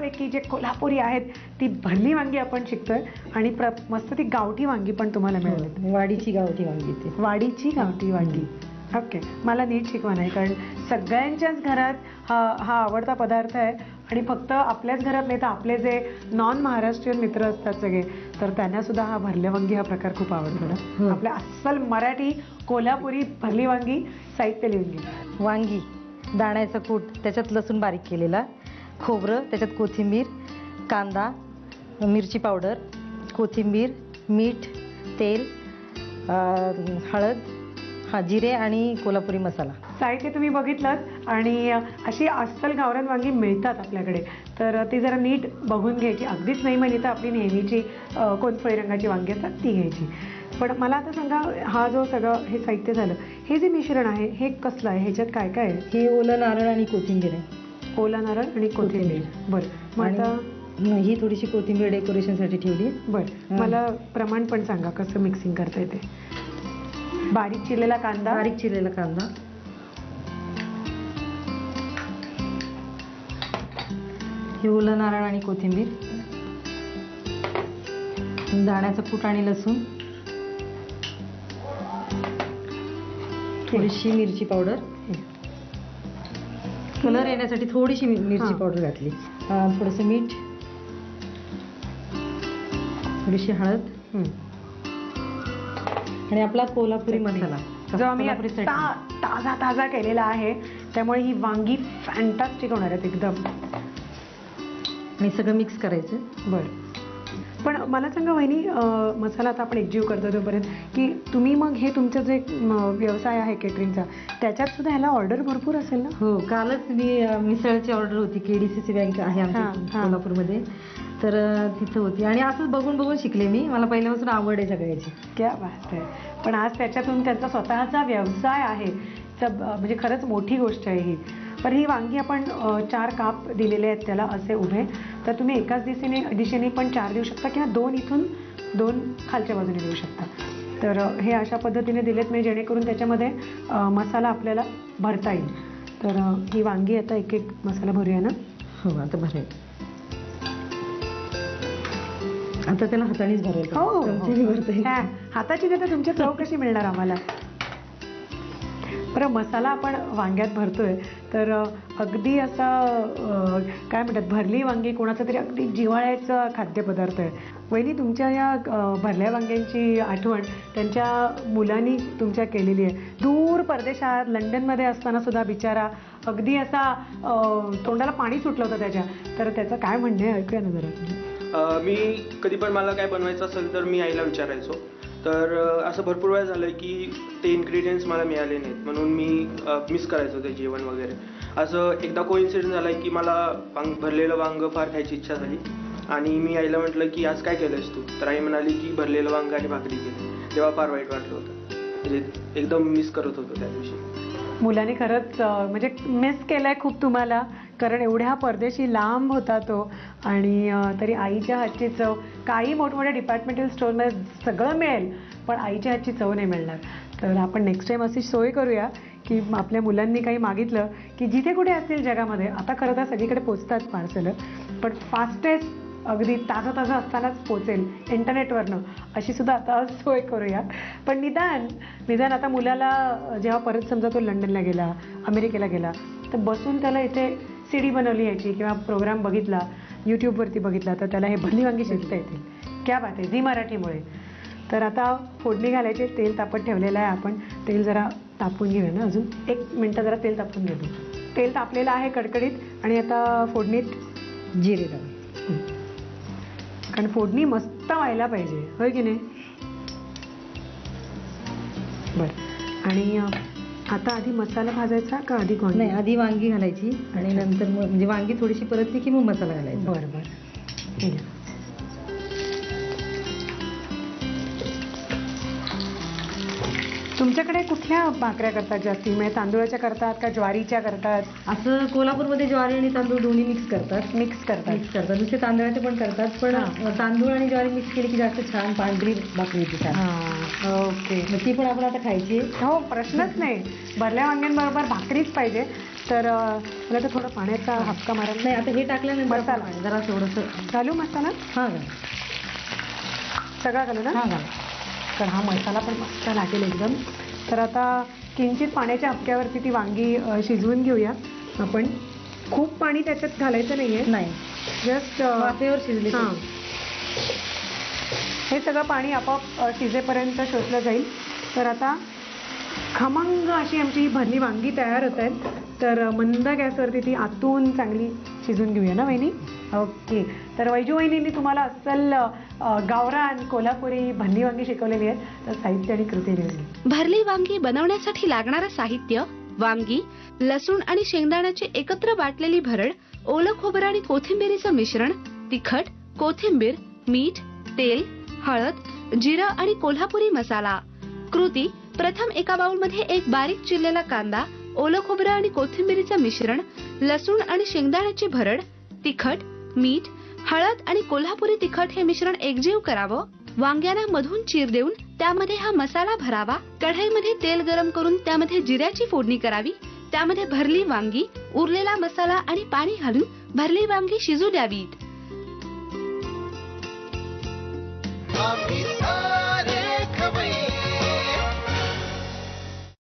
पैकी जे कोल्हापुरी आहेत ती भरली वांगी आपण शिकतोय आणि मस्त ती गावठी वांगी पण तुम्हाला मिळेल. वाडीची गावठी वांगी, ती वाडीची गावठी वांगी. ओके, मला नीट शिकवा नाही, कारण सगळ्यांच्याच घरात हा आवडता पदार्थ आहे आणि फक्त आपल्याच घरात नाही तर आपले जे नॉन महाराष्ट्रीयन मित्र असतात सगळे, तर त्यांना सुद्धा हा भरल्या वांगी हा प्रकार खूप आवडतो ना. आपल्या अस्सल मराठी कोल्हापुरी भरली वांगी. साहित्य लिहून घे. वांगी, दाण्याचं कूट, त्याच्यात लसूण बारीक केलेला, खोबरं, त्याच्यात कोथिंबीर, कांदा, मिरची पावडर, कोथिंबीर, मीठ, तेल, हळद, जिरे आणि कोल्हापुरी मसाला. साहित्य तुम्ही बघितलं आणि अशी अस्सल गावरान वांगी मिळतात आपल्याकडे, तर ती जरा नीट बघून घ्यायची. अगदीच नाही म्हणली तर आपली नेहमीची कोणफळी रंगाची वांगी असतात ती घ्यायची. पण मला आता सांगा, हा जो सगळं हे साहित्य झालं, हे जे मिश्रण आहे हे कसलं आहे, ह्याच्यात काय काय आहे? हे ओलं नारळ आणि कोथिंबीर आहे. ओला नारळ आणि कोथिंबीर. बरं, मग आता ही थोडीशी कोथिंबीर डेकोरेशनसाठी ठेवली. बरं, मला प्रमाण पण सांगा कसं मिक्सिंग करता येते. बारीक चिरलेला कांदा, बारीक चिरलेला कांदा, हे ओलं नारळ आणि कोथिंबीर, दाण्याचं कूट आणि लसूण, थोडीशी मिरची पावडर, कलर येण्यासाठी थोडीशी मिरची पावडर घातली, थोडंसं मीठ, थोडीशी हळद आणि आपला कोल्हापुरी मसाला जो आम्ही ताजा ताजा केलेला आहे, त्यामुळे ही वांगी फॅन्टास्टिक होणार आहेत एकदम. आणि सगळं मिक्स करायचं. बरं, पण मला सांगा वहिनी, मसाला आता आपण एकजीव करतो तोपर्यंत, की तुम्ही मग हे तुमचं जे व्यवसाय आहे केटरिंगचा, त्याच्यात सुद्धा ह्याला ऑर्डर भरपूर असेल ना? हो, कालच मी मिसळची ऑर्डर होती. KDCC बँक आहे आमच्या कोल्हापूरमध्ये, तर तिथं होती आणि असंच बघून बघून शिकले मी. मला पहिल्यापासून आवड आहे सगळ्याची. क्या बात आहे. पण आज त्याच्यातून त्यांचा स्वतःचा व्यवसाय आहे, म्हणजे खरंच मोठी गोष्ट आहे ही. पण ही वांगी आपण 4 काप दिलेले आहेत त्याला असे उभे, तर तुम्ही एकाच दिशेने पण 4 देऊ शकता किंवा 2 इथून 2 खालच्या बाजूने देऊ शकता. तर हे अशा पद्धतीने दिलेत, म्हणजे जेणेकरून त्याच्यामध्ये मसाला आपल्याला भरता येईल. तर ही वांगी आता एक एक मसाला भरूया ना. हो, आता भरेल. आता त्याला हातानेच भरायचं. हो, हाताची नाही तर तुमची चव कशी मिळणार आम्हाला. बरं, मसाला आपण वांग्यात भरतोय तर अगदी असा काय म्हणतात, भरली वांगी कोणाचं तरी अगदी जिव्हाळ्याचं खाद्यपदार्थ आहे. वहिनी, तुमच्या या भरल्या वांग्यांची आठवण त्यांच्या मुलांनी तुमच्या केलेली आहे. दूर परदेशात लंडनमध्ये असताना सुद्धा बिचारा अगदी असा तोंडाला पाणी सुटलं होतं त्याच्या. तर त्याचं काय म्हणणं आहे ऐकूया ना जरा. मी कधी पण मला काय बनवायचं असेल तर मी आईला विचारायचो. तर असं भरपूर वेळा झालं की ते इन्ग्रेडियंट्स मला मिळाले नाहीत, म्हणून मी मिस करायचो ते जेवण वगैरे. असं एकदा कोइन्सिडन्स झाला की मला भरलेलं वांग फार खायची इच्छा झाली आणि मी आईला म्हटलं की आज काय केलंयस तू. तर आई म्हणाली की भरलेलं वांग आणि भाकरी केली. तेव्हा फार वाईट वाटलं होतं, म्हणजे एकदम मिस करत होतो त्या दिवशी. मुलांनी खरंच म्हणजे मिस केलंय खूप तुम्हाला, कारण एवढ्या परदेशी लांब होता तो आणि तरी आईच्या हातची चव. काही मोठमोठ्या डिपार्टमेंटल स्टोअरमध्ये सगळं मिळेल पण आईच्या हातची चव नाही मिळणार. तर आपण नेक्स्ट टाइम अशी सोय करूया की आपल्या मुलांनी काही मागितलं की जिथे कुठे असतील जगामध्ये, आता खरं तर सगळीकडे पोचतात पार्सलं, पण फास्टेस्ट अगदी ताजं असतानाच पोचेल इंटरनेटवरनं, अशी सुद्धा आता सोय करूया. पण निदान आता मुलाला जेव्हा परत समजा तो लंडनला गेला, अमेरिकेला गेला, तर बसून त्याला इथे CD बनवली यायची किंवा प्रोग्राम बघितला, यूट्यूबवरती बघितला, तर त्याला हे भरली वांगी शिकता येतील. क्या बात आहे, झी मराठीमुळे. तर आता फोडणी घालायचे. तेल तापत ठेवलेलं आहे आपण. तेल जरा तापून घेऊया ना, अजून 1 मिनटं जरा तेल तापून घेऊ. तेल तापलेलं आहे कडकडीत आणि आता फोडणीत जिरे घालू, कारण फोडणी मस्त व्हायला पाहिजे, होय की नाही. बरं, आणि आता आधी मसाला भाजायचा का आधी कोण? नाही, आधी वांगी घालायची आणि नंतर मग म्हणजे वांगी थोडीशी परतली की मग मसाला घालायचा. बरं. तुमच्याकडे कुठल्या भाकऱ्या करतात जास्ती, म्हणजे तांदूळाच्या करतात का ज्वारीच्या करतात? असं कोल्हापूरमध्ये ज्वारी आणि तांदूळ दोन्ही मिक्स करतात. मिक्स करतात. नुसते तांदळाचे पण करतात, पण तांदूळ आणि ज्वारी मिक्स केली की जास्त छान पांढरी भाकरी येते छान. ओके. मग ती पण आपण आता खायची. हो, प्रश्नच नाही. भरल्या वांग्यांबरोबर भाकरीच पाहिजे. तर मला तर थोडं पाण्याचा हपका मारायला. नाही, आता हे टाकल्यानंतर मसाला. आपण जरा थोडंसं घालू मसाला? हां सगळा घालू ना? हां तर हा मसाला पण मस्त लागेल एकदम. तर आता किंचित पाण्याच्या हपक्यावरती ती वांगी शिजवून घेऊया आपण. खूप पाणी त्याच्यात घालायचं नाहीये. नाही, जस्ट वाफेवर शिजले. हां, हे सगळं पाणी आपोआप शिजेपर्यंत शोषलं जाईल. तर आता खमंग अशी आमची भरली वांगी तयार होत आहेत. तर मंद गॅसवरती ती आतून चांगली शिजून घेऊया ना वहिनी? ओके. तर वैजू वहिनींनी तुम्हाला अस्सल गावरान कोल्हापुरी भरली वांगी शिकवलेली आहेत. तर साहित्य आणि कृती लिहिली. भरली वांगी बनवण्यासाठी लागणारं साहित्य: वांगी, लसूण आणि शेंगदाण्याची एकत्र वाटलेली भरड, ओलं खोबरं आणि कोथिंबिरीचं मिश्रण, तिखट, कोथिंबीर, मीठ, तेल, हळद, जिरं आणि कोल्हापुरी मसाला. कृती: प्रथम एका बाउलमध्ये एक बारीक चिरलेला कांदा, ओलं खोबरं आणि कोथिंबिरीचं मिश्रण, लसूण आणि शेंगदाण्याची भरड, तिखट, मीठ, हळद आणि कोल्हापुरी तिखट हे मिश्रण एकजीव करावं. वांग्यांना मधून चीर देऊन त्यामध्ये हा मसाला भरावा. कढईमध्ये तेल गरम करून त्यामध्ये जिऱ्याची फोडणी करावी. त्यामध्ये भरली वांगी, उरलेला मसाला आणि पाणी घालून भरली वांगी शिजू द्यावीत.